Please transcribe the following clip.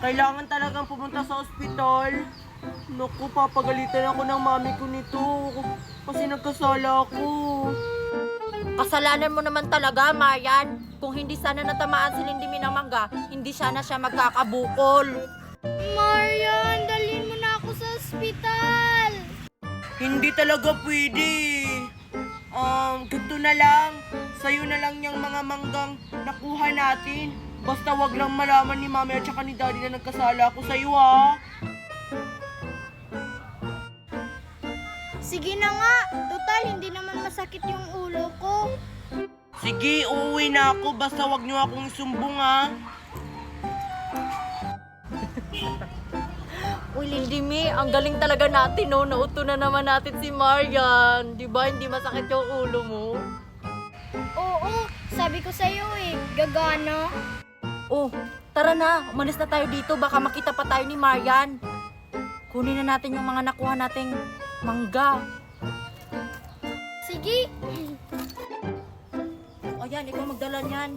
Kailangan talagang pumunta sa ospital. Naku, papagalitan ako ng mami ko nito. Kasi nagkasala ako. Kasalanan mo naman talaga, Marian. Kung hindi sana natamaan si Lindy ng mangga, hindi sana siya magkakabukol. Marian, dalhin mo na ako sa ospital. Hindi talaga pwede. Ganito na lang. Sa'yo na lang yung mga manggang nakuha natin. Basta wag lang malaman ni mami at saka ni daddy na nagkasala ako sa'yo, ha? Sige na nga, total hindi naman masakit yung ulo ko. Sige, uuwi na ako. Basta wag niyo akong isumbong, ha? Uy, Lindy Mi, ang galing talaga natin, no? Nauto na naman natin si Marian. Di ba, hindi masakit yung ulo mo? Oo, sabi ko sa'yo gagana. Oh, tara na. Umalis na tayo dito. Baka makita pa tayo ni Marian. Kunin na natin yung mga nakuha nating mangga. Sige. O yan, ikaw magdala niyan.